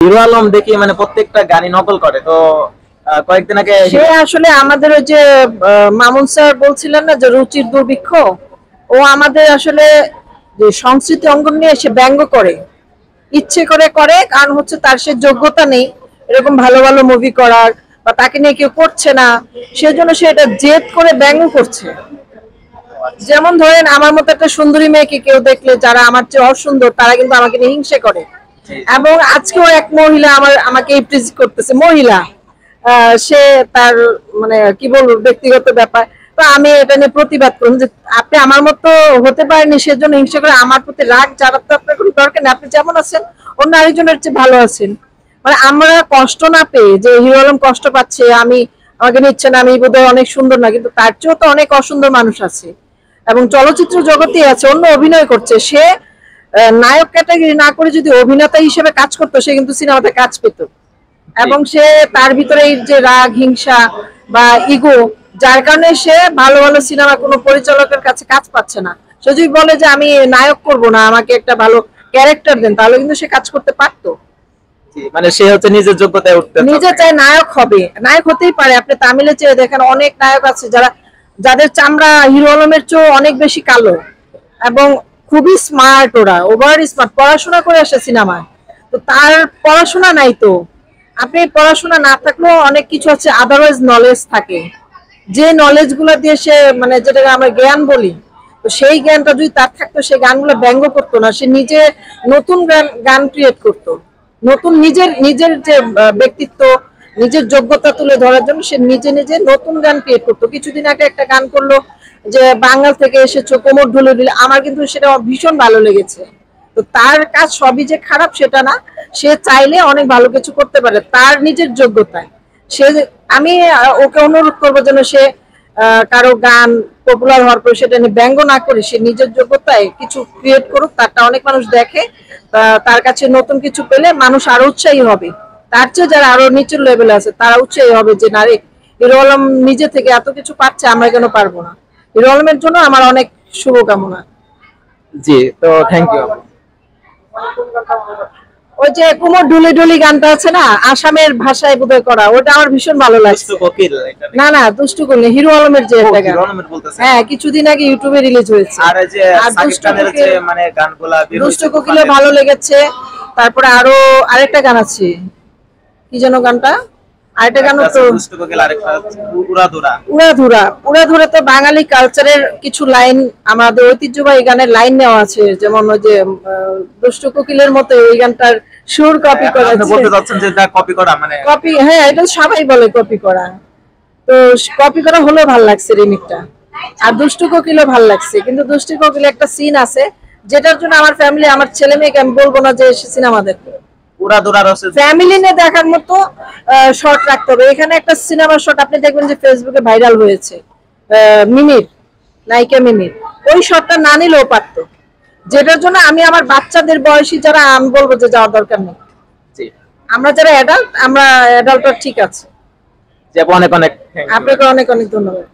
Hero Alam দেখি মানে প্রত্যেকটা গানই নকল করে। তো কয়েকদিন আগে সে আসলে আমাদের ওই যে মামুন স্যার বলছিলেন না যে রুচির দুর্ভিক্ষ, ও আমাদের আসলে যে সংস্কৃতি অঙ্গন নিয়ে সে ব্যঙ্গ করে, ইচ্ছে করে করে, কারণ হচ্ছে তার সে যোগ্যতা নেই এরকম ভালো ভালো মুভি করার, বা তাকে নিয়ে কেউ করছে না, সেজন্য সে এটা জেদ করে ব্যঙ্গ করছে। যেমন ধরেন আমার মতো একটা সুন্দরী মেয়েকে কেউ দেখলে, যারা আমার চেয়ে অসুন্দর, তারা কিন্তু আমাকে নিয়ে হিংসে করে। এবং আজকেও এক মহিলা আমাকে ইমপ্রেস করতেছে, মহিলা, সে তার মানে কি বলবো ব্যক্তিগত ব্যাপার, তো আমি এটা নিয়ে প্রতিবাদ করুন যে আপনি আমার মতো হতে পারেনি সেজন্য হিংসা করে আমার প্রতি রাগ, যারা তো আপনার কোনো দরকার নেই, আপনি যেমন আছেন অন্য আরেকজনের চেয়ে ভালো আছেন। মানে আমরা কষ্ট না পেয়ে যে হিরো আলম কষ্ট পাচ্ছে, আমাকে নিচ্ছে না, আমি বোধহয় অনেক সুন্দর না, কিন্তু তার চেয়েও তো অনেক অসুন্দর মানুষ আছে এবং চলচ্চিত্র জগতে আছে, অন্য অভিনয় করছে। সে নায়ক ক্যাটাগরি না করে যদি অভিনেতা হিসেবে কাজ করতো, সে কিন্তু সিনেমাতে কাজ পেত। এবং সে তার ভিতরে এই যে রাগ, হিংসা বা ইগো, যার কারণে সে ভালো ভালো সিনেমা কোনো পরিচালকের কাছে কাজ পাচ্ছে না। সে যদি বলে যে আমি নায়ক করব না, আমাকে একটা ভালো ক্যারেক্টার দেন, তাহলে কিন্তু সে কাজ করতে পারতো। মানে সে হচ্ছে নিজের যোগ্যতায় উঠতে নিজে চায় নায়ক হবে, নায়ক হতেই পারে। আপনি তামিলে চেয়ে দেখেন, অনেক নায়ক আছে যাদের চামড়া হিরো আলমের চেয়ে অনেক বেশি কালো এবং খুবই স্মার্ট, ওরা ওভার স্মার্ট, পড়াশোনা করে আসে সিনেমায়। তো তার পড়াশোনা নাই, তো আপনি পড়াশোনা না থাকলেও অনেক কিছু আছে আদারওয়াইজ নলেজ থাকে, যে নলেজ গুলো দিয়ে সে মানে যেটাকে আমরা জ্ঞান বলি, তো সেই জ্ঞানটা যদি তার থাকতো, সে গানগুলো ব্যঙ্গ করতো না, সে নিজে নতুন গান ক্রিয়েট করতো, নতুন নিজের নিজের যে ব্যক্তিত্ব, নিজের যোগ্যতা তুলে ধরার জন্য সে নিজে নিজে নতুন গান ক্রিয়েট করতো। কিছুদিন আগে একটা গান করলো যে বাঙাল থেকে এসেছো কোমর ঢুলে দিলে, আমার কিন্তু সেটা ভীষণ ভালো লেগেছে। তো তার কাজ সবই যে খারাপ সেটা না, সে চাইলে অনেক ভালো কিছু করতে পারে তার নিজের যোগ্যতায়। সে আমি ওকে অনুরোধ করবো যেন সে কারো গান পপুলার হওয়ার পর সেটা নিয়ে ব্যঙ্গ না করে সে নিজের যোগ্যতায় কিছু ক্রিয়েট করুক, তারটা অনেক মানুষ দেখে, তার কাছে নতুন কিছু পেলে মানুষ আরো উৎসাহী হবে। তার চেয়ে যারা আরো নিচের লেভেলে আছে তারা উৎসাহী হবে যে না রে, হিরো আলম নিজে থেকে এত কিছু পাচ্ছে, আমরা কেন পারবো না। হিরো আলমের জন্য আমার অনেক শুভকামনা। জি, তো থ্যাংক ইউ। ওই যে কুমোর ঢুলি ঢুলি গানটা আছে না, আসামের ভাষায় বোধহয় করা, ওটা আমার ভীষণ ভালো লাগছে। না না, দুষ্টু কোকিল, হিরো আলমের যে একটা গান, হ্যাঁ কিছুদিন আগে ইউটিউবে রিলিজ হয়েছে। আর এই যে সাকিব খানের যে মানে গানগুলা দুষ্টু কোকিলও ভালো লেগেছে। তারপরে আরো আরেকটা গান আছে, কি যেন গানটা, আরেকটা গান তো দুষ্টু কোকিল, আরেকটা উড়াধুরা। উড়াধুরা, উড়াধুরা তো বাঙালি কালচারের কিছু লাইন, আমাদের ঐতিহ্যবাহী গানের লাইন নেওয়া আছে, যেমন ওই যে দুষ্টু কোকিলের মতো ওই গানটার সুর কপি করা। আপনি বলতে চাচ্ছেন যে এটা কপি করা, মানে কপি, হ্যাঁ এটা সবাই বলে কপি করা, তো কপি করা হলেও ভালো লাগছে রিমিকটা। আর দুষ্টু কোকিলও ভালো লাগছে, কিন্তু দুষ্টু কোকিলে একটা সিন আছে যেটার জন্য আমার ফ্যামিলি, আমার ছেলে মেয়েকে আমি বলবো না যে সিনেমা দেখবে, ফ্যামিলি নিয়ে দেখার মতো শর্ট রাখতে হবে। এখানে একটা সিনেমার শর্ট আপনি দেখবেন যে ফেসবুকে ভাইরাল হয়েছে, মিমির, নায়িকা মিমির, ওই শর্টটা না নিলেও পারতো, যেটার জন্য আমি আমার বাচ্চাদের বয়সী যারা, আমি বলবো যে যাওয়ার দরকার নেই। আমরা যারা অ্যাডাল্ট, আমরা অ্যাডাল্টরা ঠিক আছে। অনেক অনেক আপনাকে অনেক অনেক ধন্যবাদ।